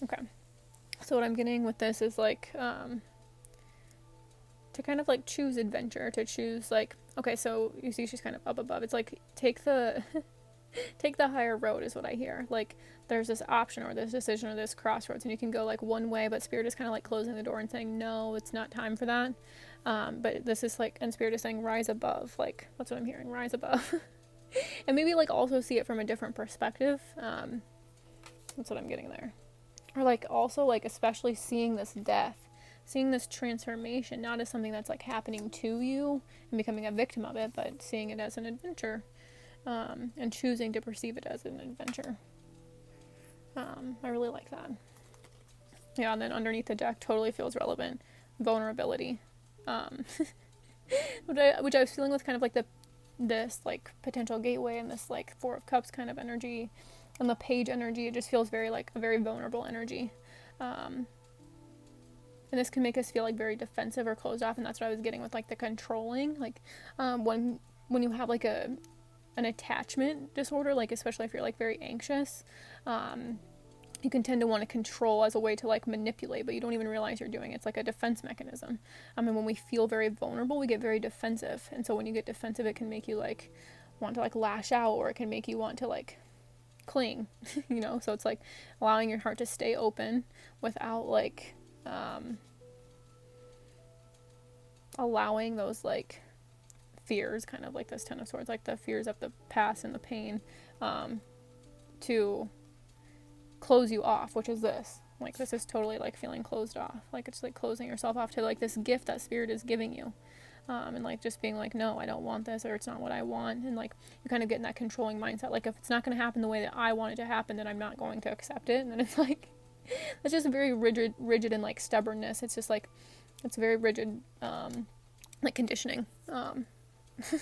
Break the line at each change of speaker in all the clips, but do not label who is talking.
Okay. So what I'm getting with this is like, to kind of like choose adventure, to choose like, okay, so you see she's kind of up above. It's like, take the take the higher road is what I hear. Like, there's this option or this decision or this crossroads, and you can go like one way, but Spirit is kind of like closing the door and saying, no, it's not time for that. But this is like, and Spirit is saying, rise above. Like, that's what I'm hearing, rise above. And maybe like also see it from a different perspective. That's what I'm getting there. Or like also like especially seeing this death, seeing this transformation, not as something that's like happening to you and becoming a victim of it, but seeing it as an adventure, and choosing to perceive it as an adventure. I really like that. Yeah, and then underneath the deck totally feels relevant. Vulnerability. Which I was feeling with kind of like this like potential gateway and this like Four of Cups kind of energy and the Page energy. It just feels very like a very vulnerable energy. And this can make us feel like very defensive or closed off, and that's what I was getting with like the controlling. Like when you have like an attachment disorder, like especially if you're like very anxious, you can tend to want to control as a way to like manipulate, but you don't even realize you're doing it. It's like a defense mechanism. And when we feel very vulnerable, we get very defensive. And so when you get defensive, it can make you like want to like lash out, or it can make you want to like cling, you know? So it's like allowing your heart to stay open without like allowing those like fears, kind of like this Ten of Swords, like the fears of the past and the pain, to close you off, which is this. Like, this is totally like feeling closed off. Like, it's like closing yourself off to like this gift that Spirit is giving you. And like just being like, no, I don't want this, or it's not what I want. And like you kind of get in that controlling mindset. Like, if it's not going to happen the way that I want it to happen, then I'm not going to accept it. And then it's like, it's just very rigid and like stubbornness. It's just like, it's very rigid, like conditioning. So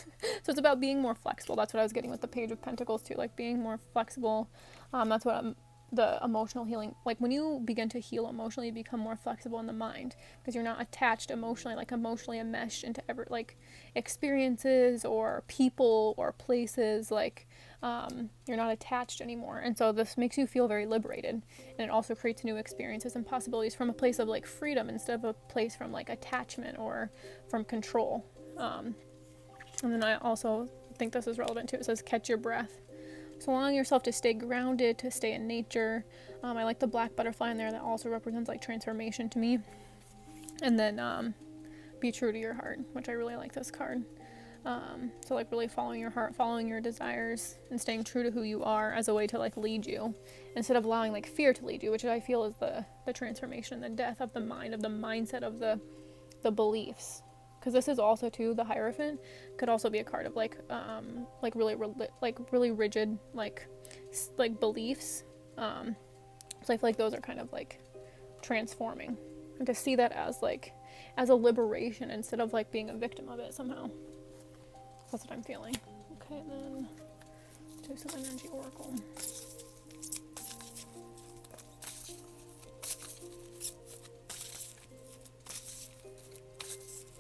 it's about being more flexible. That's what I was getting with the Page of Pentacles too, like being more flexible. That's what the emotional healing, like when you begin to heal emotionally, you become more flexible in the mind, because you're not attached emotionally, like emotionally enmeshed into ever like experiences or people or places, like you're not attached anymore. And so this makes you feel very liberated, and it also creates new experiences and possibilities from a place of like freedom instead of a place from like attachment or from control. And then I also think this is relevant too. It says catch your breath. So allowing yourself to stay grounded, to stay in nature. I like the black butterfly in there. That also represents like transformation to me. And then be true to your heart, which I really like this card. So like really following your heart, following your desires, and staying true to who you are as a way to like lead you, instead of allowing like fear to lead you, which I feel is the transformation, the death of the mind, of the mindset, of the beliefs. Because this is also too, the Hierophant could also be a card of like really rigid like beliefs. So I feel like those are kind of like transforming, and to see that as a liberation instead of like being a victim of it somehow. That's what I'm feeling. Okay, then let's do some energy oracle.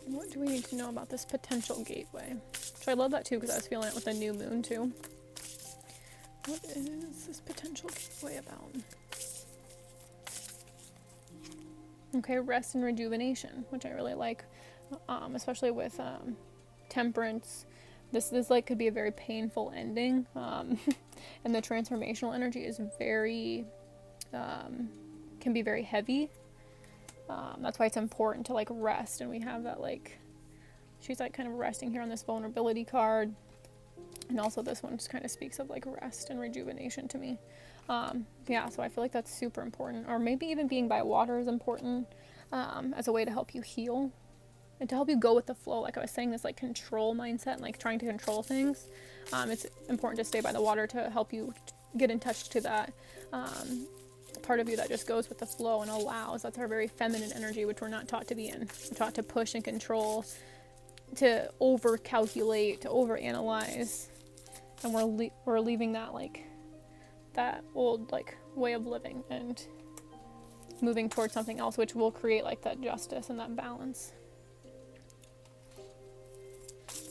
What do we need to know about this potential gateway? So I love that too, because I was feeling it with the new moon too. What is this potential gateway about? Okay, rest and rejuvenation, which I really like, especially with temperance. This like could be a very painful ending, and the transformational energy is very, can be very heavy. That's why it's important to like rest, and we have that like, she's like kind of resting here on this vulnerability card, and also this one just kind of speaks of like rest and rejuvenation to me. Yeah, so I feel like that's super important. Or maybe even being by water is important, as a way to help you heal and to help you go with the flow. Like I was saying, this like control mindset and like trying to control things. It's important to stay by the water to help you get in touch to that part of you that just goes with the flow and allows. That's our very feminine energy, which we're not taught to be in. We're taught to push and control, to over calculate, to over analyze, and we're leaving that like that old like way of living and moving towards something else, which will create like that justice and that balance.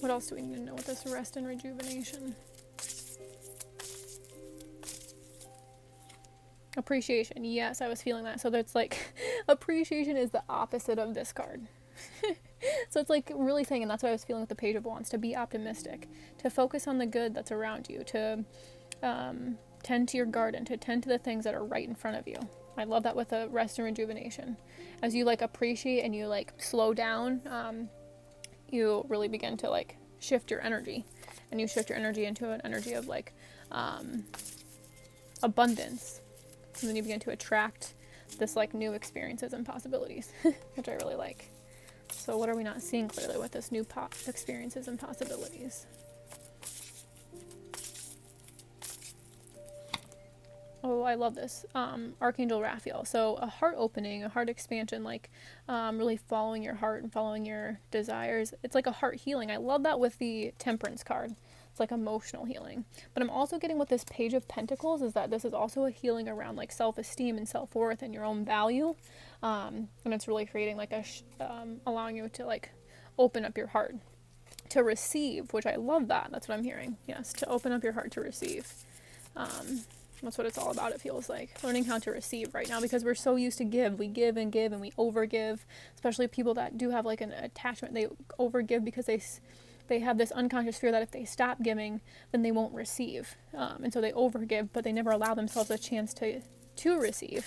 What else do we need to know with this rest and rejuvenation? Appreciation. Yes, I was feeling that. So that's like, appreciation is the opposite of this card. So it's like really saying, and that's what I was feeling with the Page of Wands, to be optimistic, to focus on the good that's around you, to tend to your garden, to tend to the things that are right in front of you. I love that with the rest and rejuvenation. As you like appreciate and you like slow down, you really begin to like shift your energy, and you shift your energy into an energy of like abundance, and then you begin to attract this like new experiences and possibilities, which I really like. So what are we not seeing clearly with this new experiences and possibilities? Oh, I love this. Archangel Raphael. So a heart opening, a heart expansion, like really following your heart and following your desires. It's like a heart healing. I love that with the Temperance card. It's like emotional healing. But I'm also getting with this Page of Pentacles is that this is also a healing around like self-esteem and self-worth and your own value. And it's really creating like allowing you to like open up your heart to receive, which I love that. That's what I'm hearing. Yes, to open up your heart to receive. That's what it's all about, it feels like. Learning how to receive right now, because we're so used to give. We give and we overgive. Especially people that do have like an attachment. They overgive because they have this unconscious fear that if they stop giving, then they won't receive. And so they overgive, but they never allow themselves a chance to receive.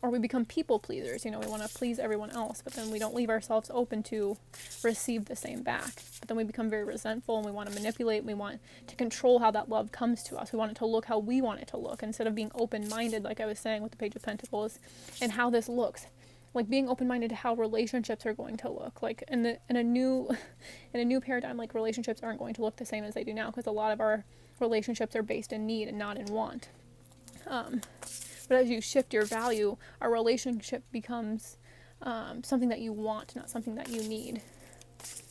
Or we become people pleasers. You know, we want to please everyone else, but then we don't leave ourselves open to receive the same back. But then we become very resentful, and we want to manipulate, and we want to control how that love comes to us. We want it to look how we want it to look, instead of being open-minded, like I was saying with the Page of Pentacles, and how this looks. Like being open-minded to how relationships are going to look. Like in a new paradigm, like relationships aren't going to look the same as they do now, because a lot of our relationships are based in need and not in want. But as you shift your value, our relationship becomes something that you want, not something that you need.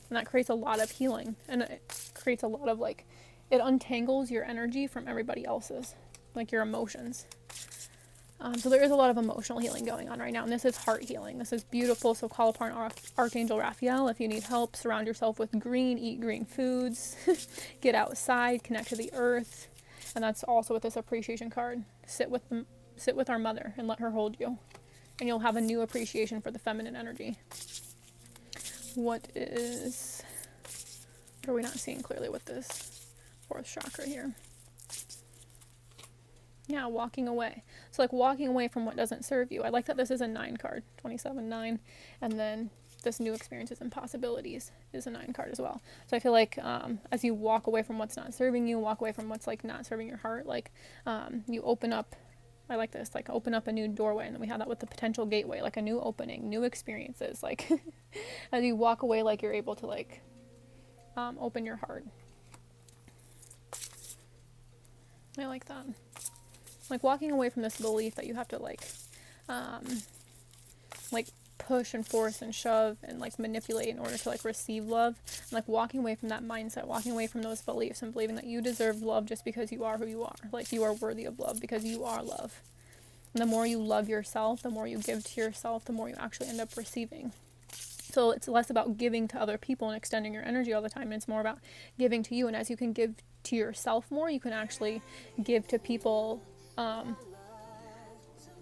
And that creates a lot of healing. And it creates a lot of like, it untangles your energy from everybody else's, like your emotions. So there is a lot of emotional healing going on right now. And this is heart healing. This is beautiful. So call upon Archangel Raphael if you need help. Surround yourself with green. Eat green foods. Get outside. Connect to the earth. And that's also with this appreciation card. Sit with our mother and let her hold you, and you'll have a new appreciation for the feminine energy. What are we not seeing clearly with this fourth chakra here? Yeah, walking away. So like walking away from what doesn't serve you. I like that this is a 9 card, 27-9, and then this new experiences and possibilities is a 9 card as well. So I feel like as you walk away from what's not serving you, walk away from what's like not serving your heart, like you open up. I like this, like open up a new doorway. And then we have that with the potential gateway, like a new opening, new experiences. Like as you walk away, like you're able to like open your heart. I like that. Like walking away from this belief that you have to like push and force and shove and like manipulate in order to like receive love. And like walking away from that mindset, walking away from those beliefs and believing that you deserve love just because you are who you are. Like you are worthy of love because you are love. And the more you love yourself, the more you give to yourself, the more you actually end up receiving. So it's less about giving to other people and extending your energy all the time. And it's more about giving to you. And as you can give to yourself more, you can actually give to people.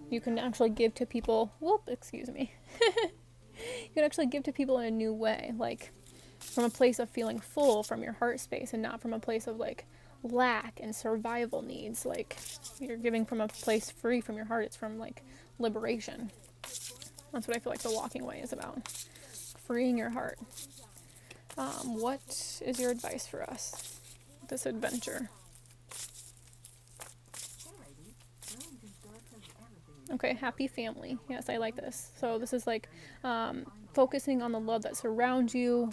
You can actually give to people. Excuse me. You can actually give to people in a new way, like from a place of feeling full from your heart space, and not from a place of like lack and survival needs. Like you're giving from a place free from your heart. It's from like liberation. That's what I feel like the walking away is about. Freeing your heart. What is your advice for us? This adventure. Okay, happy family. Yes, I like this. So this is like focusing on the love that surrounds you.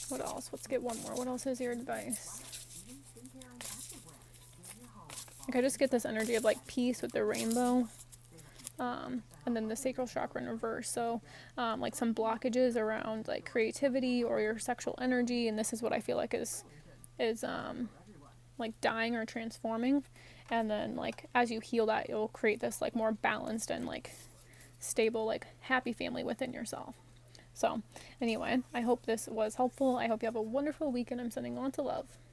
What else? Let's get one more. What else is your advice? Like I just get this energy of like peace with the rainbow. And then the sacral chakra in reverse. So like some blockages around like creativity or your sexual energy. And this is what I feel like is like dying or transforming. And then like as you heal that, you'll create this like more balanced and like stable, like happy family within yourself. So anyway, I hope this was helpful. I hope you have a wonderful week, and I'm sending lots of love.